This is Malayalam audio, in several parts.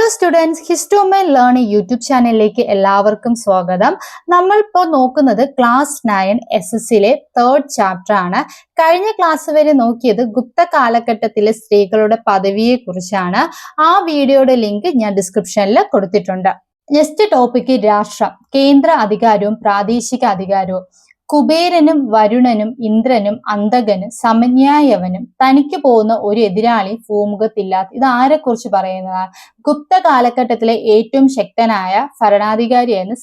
ഹലോ സ്റ്റുഡൻസ്, ഹിസ്റ്റോമൈൻ ലേണിംഗ് യൂട്യൂബ് ചാനലിലേക്ക് എല്ലാവർക്കും സ്വാഗതം. നമ്മൾ ഇപ്പോൾ നോക്കുന്നത് ക്ലാസ് 9 SSലെ 3rd ചാപ്റ്റർ ആണ്. കഴിഞ്ഞ ക്ലാസ് വരെ നോക്കിയത് ഗുപ്ത കാലഘട്ടത്തിലെ സ്ത്രീകളുടെ പദവിയെ കുറിച്ചാണ്. ആ വീഡിയോയുടെ ലിങ്ക് ഞാൻ ഡിസ്ക്രിപ്ഷനിൽ കൊടുത്തിട്ടുണ്ട്. നെക്സ്റ്റ് ടോപ്പിക് രാഷ്ട്രം, കേന്ദ്ര അധികാരവും പ്രാദേശിക അധികാരവും. കുബേരനും വരുണനും ഇന്ദ്രനും അന്തകനും സമന്യായവനും തനിക്ക് പോകുന്ന ഒരു എതിരാളി ഭൂമുഖത്തില്ലാത്ത. ഇത് ആരെ കുറിച്ച് പറയുന്നതാണ്? ഗുപ്ത കാലഘട്ടത്തിലെ ഏറ്റവും ശക്തനായ ഭരണാധികാരിയായിരുന്ന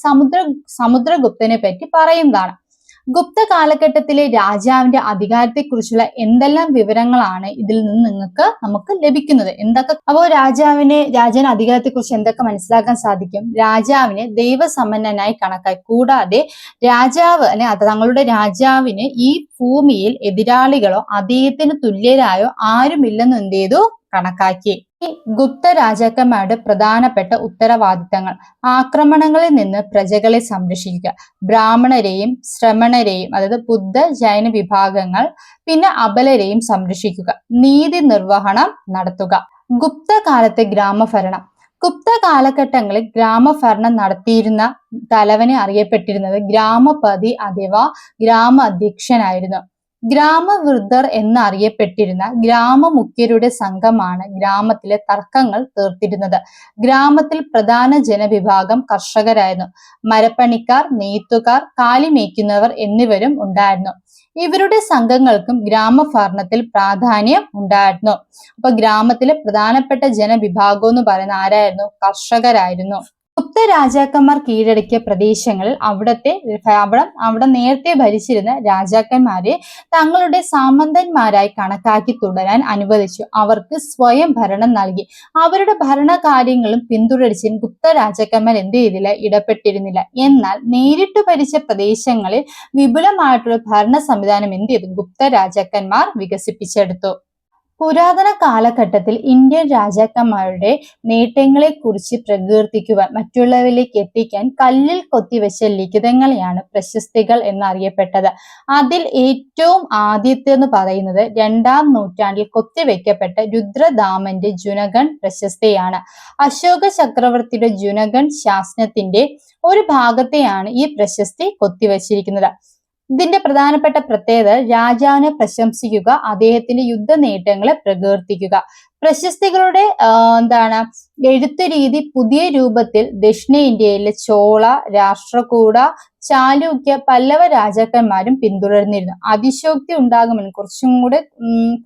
സമുദ്രഗുപ്തനെ പറ്റി പറയുന്നതാണ്. ഗുപ്ത കാലഘട്ടത്തിലെ രാജാവിന്റെ അധികാരത്തെക്കുറിച്ചുള്ള എന്തെല്ലാം വിവരങ്ങളാണ് ഇതിൽ നിന്ന് നമുക്ക് ലഭിക്കുന്നത്? അപ്പോൾ രാജാവിന്റെ അധികാരത്തെക്കുറിച്ച് എന്തൊക്കെ മനസ്സിലാക്കാൻ സാധിക്കും? രാജാവിനെ ദൈവസമ്പന്നനായി കണക്കാക്കി. കൂടാതെ രാജാവ് തങ്ങളുടെ രാജാവിന് ഈ ഭൂമിയിൽ എതിരാളികളോ അദ്ദേഹത്തിന് തുല്യരായോ ആരുമില്ലെന്ന് എന്ത് ചെയ്തു? കണക്കാക്കി. ഈ ഗുപ്ത രാജാക്കന്മാരുടെ പ്രധാനപ്പെട്ട ഉത്തരവാദിത്തങ്ങൾ: ആക്രമണങ്ങളിൽ നിന്ന് പ്രജകളെ സംരക്ഷിക്കുക, ബ്രാഹ്മണരെയും ശ്രമണരെയും അതായത് ബുദ്ധ ജൈന വിഭാഗങ്ങൾ, പിന്നെ അബലരെയും സംരക്ഷിക്കുക, നീതി നിർവഹണം നടത്തുക. ഗുപ്ത കാലത്തെ ഗ്രാമഭരണം. ഗുപ്ത കാലഘട്ടങ്ങളിൽ ഗ്രാമഭരണം നടത്തിയിരുന്ന തലവനെ അറിയപ്പെട്ടിരുന്നത് ഗ്രാമപതി അഥവാ ഗ്രാമ അധ്യക്ഷനായിരുന്നു. ഗ്രാമവൃദ്ധർ എന്നറിയപ്പെട്ടിരുന്ന ഗ്രാമമുഖ്യരുടെ സംഘമാണ് ഗ്രാമത്തിലെ തർക്കങ്ങൾ തീർത്തിരുന്നത്. ഗ്രാമത്തിൽ പ്രധാന ജനവിഭാഗം കർഷകരായിരുന്നു. മരപ്പണിക്കാർ, നെയ്ത്തുകാർ, കാലിമേയ്ക്കുന്നവർ എന്നിവരും ഉണ്ടായിരുന്നു. ഇവരുടെ സംഘങ്ങൾക്കും ഗ്രാമഭരണത്തിൽ പ്രാധാന്യം ഉണ്ടായിരുന്നു. അപ്പൊ ഗ്രാമത്തിലെ പ്രധാനപ്പെട്ട ജനവിഭാഗം എന്ന് പറയുന്ന ആരായിരുന്നു? കർഷകരായിരുന്നു. ഗുപ്ത രാജാക്കന്മാർ കീഴടക്കിയ പ്രദേശങ്ങളിൽ അവിടെ നേരത്തെ ഭരിച്ചിരുന്ന രാജാക്കന്മാരെ തങ്ങളുടെ സാമന്തന്മാരായി കണക്കാക്കി തുടരാൻ അനുവദിച്ചു. അവർക്ക് സ്വയം ഭരണം നൽകി. അവരുടെ ഭരണകാര്യങ്ങളും പിന്തുടർച്ച ഗുപ്ത രാജാക്കന്മാർ എന്ത് ചെയ്തില്ല? ഇടപെട്ടിരുന്നില്ല. എന്നാൽ നേരിട്ട് ഭരിച്ച പ്രദേശങ്ങളിൽ വിപുലമായിട്ടുള്ള ഭരണ സംവിധാനം എന്ത് ചെയ്തു? ഗുപ്ത രാജാക്കന്മാർ വികസിപ്പിച്ചെടുത്തു. പുരാതന കാലഘട്ടത്തിൽ ഇന്ത്യൻ രാജാക്കന്മാരുടെ നേട്ടങ്ങളെ കുറിച്ച് പ്രകീർത്തിക്കുവാൻ, മറ്റുള്ളവരിലേക്ക് എത്തിക്കാൻ കല്ലിൽ കൊത്തിവെച്ച ലിഖിതങ്ങളെയാണ് പ്രശസ്തികൾ എന്നറിയപ്പെട്ടത്. അതിൽ ഏറ്റവും ആദ്യത്തെ എന്ന് പറയുന്നത് 2ാം നൂറ്റാണ്ടിൽ കൊത്തിവെക്കപ്പെട്ട രുദ്രദാമന്റെ ജുനഗൺ പ്രശസ്തിയാണ്. അശോക ചക്രവർത്തിയുടെ ജുനഗൺ ശാസനത്തിന്റെ ഒരു ഭാഗത്തെയാണ് ഈ പ്രശസ്തി കൊത്തിവെച്ചിരിക്കുന്നത്. ഇതിന്റെ പ്രധാനപ്പെട്ട പ്രത്യേകത രാജാവിനെ പ്രശംസിക്കുക, അദ്ദേഹത്തിന്റെ യുദ്ധ നേട്ടങ്ങളെ പ്രകീർത്തിക്കുക. പ്രശസ്തികളുടെ എഴുത്തു രീതി പുതിയ രൂപത്തിൽ ദക്ഷിണേന്ത്യയിലെ ചോള, രാഷ്ട്രകൂട, ചാലൂക്യ, പല്ലവ രാജാക്കന്മാരും പിന്തുടർന്നിരുന്നു. അതിശോക്തി ഉണ്ടാകുമെന്ന് കുറച്ചും കൂടെ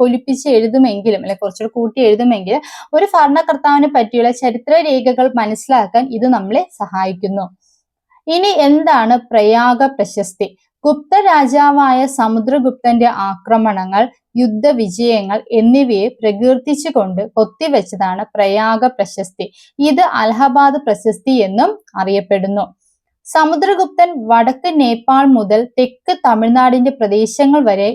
പൊലിപ്പിച്ച് എഴുതുമെങ്കിലും കുറച്ചുകൂടെ കൂട്ടി എഴുതുമെങ്കിലും ഒരു ഭരണകർത്താവിനെ പറ്റിയുള്ള ചരിത്ര രേഖകൾ മനസ്സിലാക്കാൻ ഇത് നമ്മളെ സഹായിക്കുന്നു. ഇനി എന്താണ് പ്രയാഗ പ്രശസ്തി? ഗുപ്ത രാജാവായ സമുദ്രഗുപ്തന്റെ ആക്രമണങ്ങൾ, യുദ്ധവിജയങ്ങൾ എന്നിവയെ പ്രകീർത്തിച്ചുകൊണ്ട് കൊത്തിവെച്ചതാണ് പ്രയാഗ പ്രശസ്തി. ഇത് അലഹബാദ് പ്രശസ്തി എന്നും അറിയപ്പെടുന്നു. സമുദ്രഗുപ്തൻ വടക്ക് നേപ്പാൾ മുതൽ തെക്ക് തമിഴ്നാടിന്റെ പ്രദേശങ്ങൾ വരെ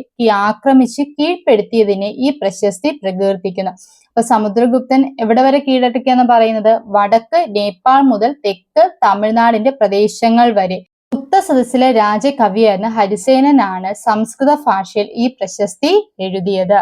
ആക്രമിച്ച് കീഴ്പ്പെടുത്തിയതിനെ ഈ പ്രശസ്തി പ്രകീർത്തിക്കുന്നു. അപ്പൊ സമുദ്രഗുപ്തൻ എവിടെ വരെ കീഴടക്കിയെന്ന് പറയുന്നത്? വടക്ക് നേപ്പാൾ മുതൽ തെക്ക് തമിഴ്നാടിന്റെ പ്രദേശങ്ങൾ വരെ. ഗുപ്ത സദസ്സിലെ രാജകവിയായിരുന്ന ഹരിസേനനാണ് സംസ്കൃത ഭാഷയിൽ ഈ പ്രശസ്തി എഴുതിയത്.